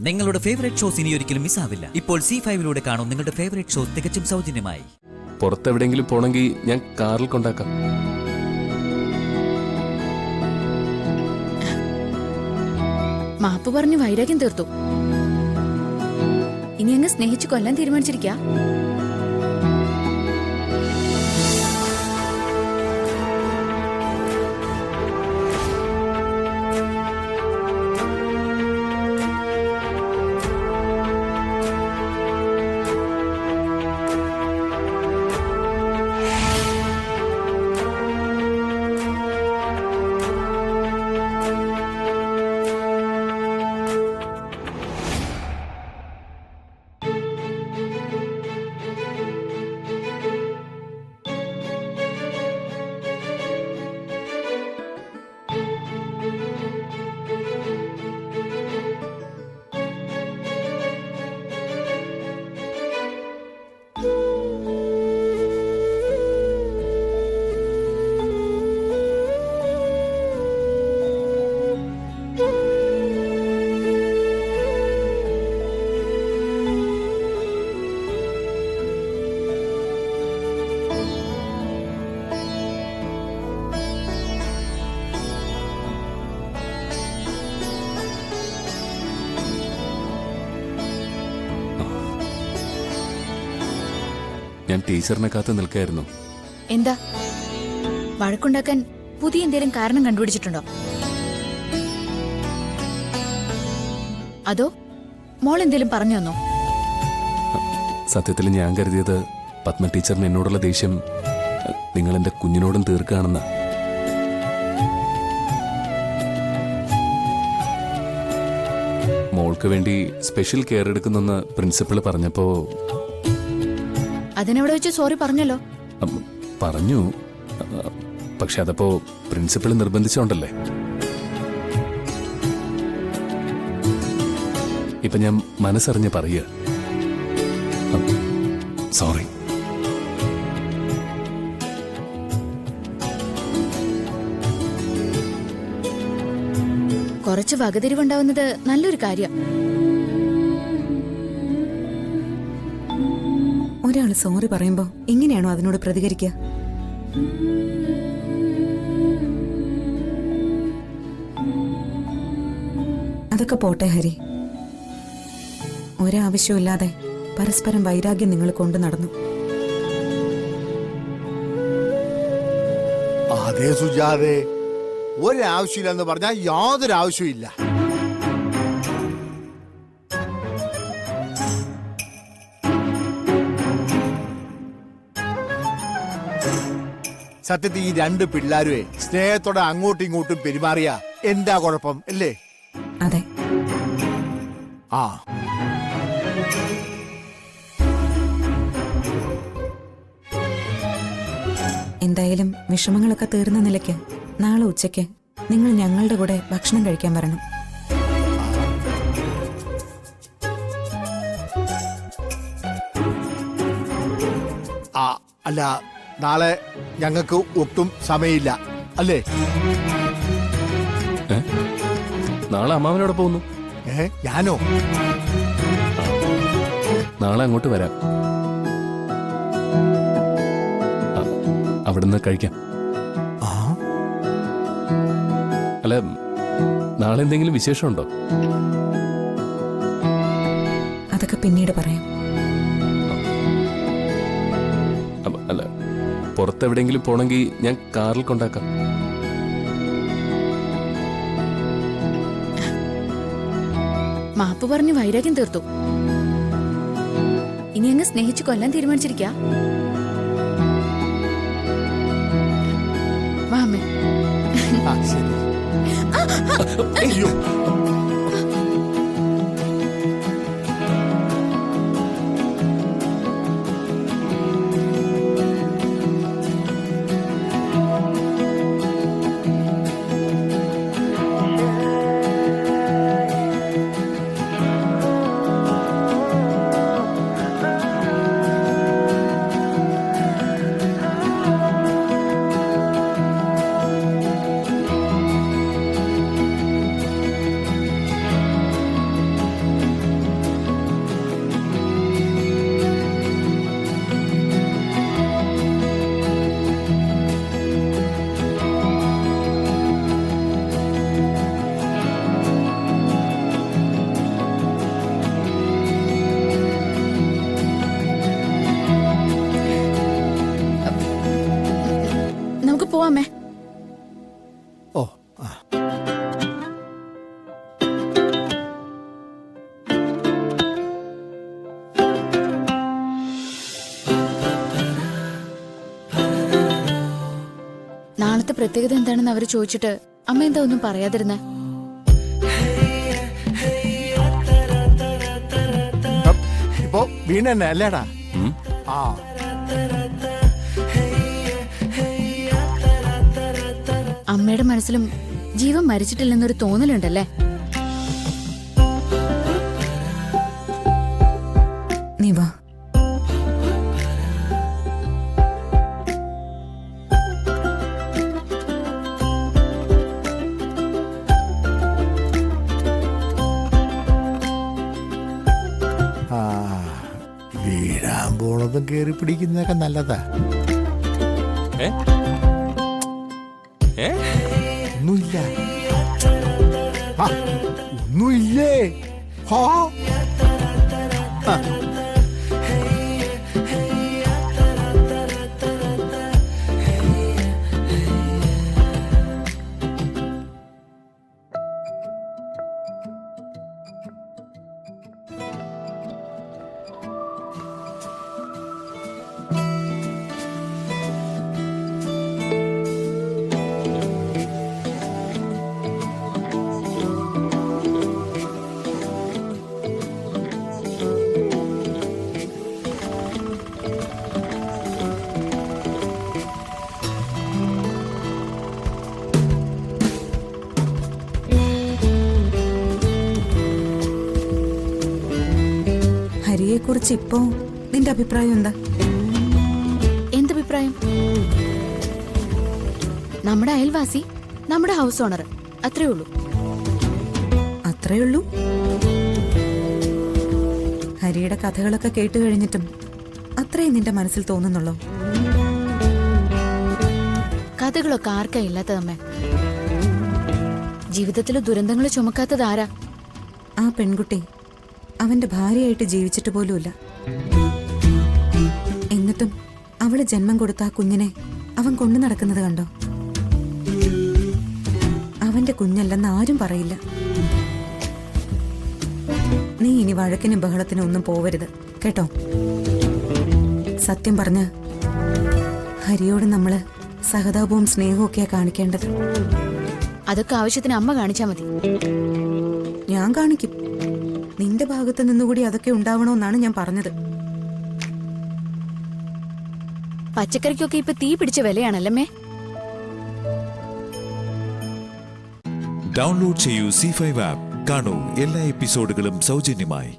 നിങ്ങളുടെ favourite shows ഇനി ഒരിക്കലും മിസ്സാവില്ല. ഇപ്പോൾ C5 കാണും നിങ്ങളുടെ ഫേവറേറ്റ് ഷോസ് തികച്ചും സൗജന്യമായി. പുറത്തെവിടെയെങ്കിലും പോണെങ്കിൽ ഞാൻ കാറിൽ കൊണ്ടാക്കാം. മാപ്പ് പറഞ്ഞ് വൈരാഗ്യം തീർത്തു. ഇനി അങ്ങ് സ്നേഹിച്ചു കൊല്ലാൻ തീരുമാനിച്ചിരിക്കാ. ഞാൻ ടീച്ചറിനെ കാത്ത് നിൽക്കായിരുന്നു. എന്താ വഴക്കുണ്ടാക്കാൻ പുതിയ എന്തെങ്കിലും കാരണം കണ്ടുപിടിച്ചിട്ടുണ്ടോ? അതോ മോൾ എന്തേലും പറഞ്ഞു തന്നോ? സത്യത്തിൽ ഞാൻ കരുതിയത് പത്മ ടീച്ചറിന് എന്നോടുള്ള ദേഷ്യം നിങ്ങൾ എൻ്റെ കുഞ്ഞിനോടും തീർക്കുകയാണെന്ന്. മോൾക്ക് വേണ്ടി സ്പെഷ്യൽ കെയർ എടുക്കുന്നെന്ന് പ്രിൻസിപ്പൾ പറഞ്ഞപ്പോ അതിനവിടെ വെച്ച് സോറി പറഞ്ഞല്ലോ. പറഞ്ഞു, പക്ഷെ അതപ്പോ പ്രിൻസിപ്പൾ നിർബന്ധിച്ചോണ്ടല്ലേ. ഇപ്പൊ ഞാൻ മനസ്സറിഞ്ഞ് പറയുക, സോറി. കുറച്ച് വകതിരിവുണ്ടാവുന്നത് നല്ലൊരു കാര്യം. ഒരാൾ സോറി പറയുമ്പോ ഇങ്ങനെയാണോ അതിനോട് പ്രതികരിക്കുക? അതൊക്കെ പോട്ടെ ഹരി. ഒരാവശ്യമില്ലാതെ പരസ്പരം വൈരാഗ്യം നിങ്ങൾ കൊണ്ടു നടന്നു. അതെ സുജാതെ, ഒരാവശ്യമില്ലെന്ന് പറഞ്ഞാൽ യാതൊരു ആവശ്യമില്ല. സത്യത്തിൽ ഈ രണ്ട് പിള്ളേരുവേ സ്നേഹത്തോടെ അങ്ങോട്ടും ഇങ്ങോട്ടും പെരുമാറിയ എന്താ കുഴപ്പം അല്ലേ? അതെ. ആ എന്തായാലും വിഷമങ്ങളൊക്കെ തീർന്ന നിലയ്ക്ക് നാളെ ഉച്ചയ്ക്ക് നിങ്ങൾ ഞങ്ങളുടെ കൂടെ ഭക്ഷണം കഴിക്കാൻ വരണം. അല്ല, നാളെ ഞങ്ങൾക്ക് ഒട്ടും സമയമില്ല അല്ലേ? നാളെ അമ്മാവനോടെ പോകുന്നു. ഞാനോ? നാളെ അങ്ങോട്ട് വരാം. അവിടുന്ന് കഴിക്കാം. അല്ല, നാളെ എന്തെങ്കിലും വിശേഷമുണ്ടോ? അതൊക്കെ പിന്നീട് പറയാം. അല്ല, പുറത്തെവിടെയെങ്കിലും പോണെങ്കിൽ ഞാൻ കാറിൽ കൊണ്ടാക്കാം. മാപ്പ് പറഞ്ഞ് വൈരാഗ്യം തീർത്തു. ഇനി അങ്ങ് സ്നേഹിച്ചു കൊല്ലാൻ തീരുമാനിച്ചിരിക്കാ. വാമേ. ശരി. അയ്യോ, പ്രത്യേകത എന്താണെന്ന് അവര് ചോദിച്ചിട്ട് അമ്മ എന്താ ഒന്നും പറയാതിരുന്നേ? ഇപ്പൊ വീണ തന്നെ അല്ലേടാ? ഉം? ആ അമ്മയുടെ മനസ്സിലും ജീവൻ മരിച്ചിട്ടില്ലെന്നൊരു തോന്നലുണ്ടല്ലേ? നീ വാ. ആ വീഴാൻ പോണതും കേറി പിടിക്കുന്നതൊക്കെ നല്ലതാ. ഏ? ഏ? ഒന്നുമില്ല. ആ, ഒന്നുമില്ലേ? ഹാ. ആ. ഹരിയെക്കുറിച്ച് ഇപ്പോ നിന്റെ അഭിപ്രായം എന്താ? എന്തഭിപ്രായം? നമ്മുടെ അയൽവാസി, നമ്മുടെ ഹൗസ് ഓണർ, അത്രേ ഉള്ളൂ. അത്രേ ഉള്ളൂ? ഹരിയുടെ കഥകളൊക്കെ കേട്ടു കഴിഞ്ഞിട്ടും അത്രയും നിന്റെ മനസ്സിൽ തോന്നുന്നുള്ളോ? കഥകളൊക്കെ ആർക്കാ ഇല്ലാത്തതമ്മേ? ജീവിതത്തിൽ ദുരന്തങ്ങൾ ചുമക്കാത്തതാരാ? ആ പെൺകുട്ടി അവന്റെ ഭാര്യയായിട്ട് ജീവിച്ചിട്ട് പോലുമില്ല. എന്നിട്ടും അവള് ജന്മം കൊടുത്ത ആ കുഞ്ഞിനെ അവൻ കൊണ്ടു നടക്കുന്നത് കണ്ടോ? അവന്റെ കുഞ്ഞല്ലെന്ന് ആരും പറയില്ല. നീ ഇനി വഴക്കിനും ബഹളത്തിനും ഒന്നും പോവരുത് കേട്ടോ. സത്യം പറഞ്ഞ ഹരിയോട് നമ്മള് സഹതാപവും സ്നേഹവും ഒക്കെയാ കാണിക്കേണ്ടത്. അതൊക്കെ ആവശ്യത്തിന് അമ്മ കാണിച്ചാ മതി. ഞാൻ കാണിക്കും. നിന്റെ ഭാഗത്ത് നിന്നുകൂടി അതൊക്കെ ഉണ്ടാവണമെന്നാണ് ഞാൻ പറഞ്ഞത്. പച്ചക്കറിക്കൊക്കെ ഇപ്പൊ തീ പിടിച്ച വിലയാണല്ലേ? ഡൗൺലോഡ് ചെയ്യൂ C5 ആപ്പ്. കാണൂ എല്ലാ എപ്പിസോഡുകളും സൗജന്യമായി.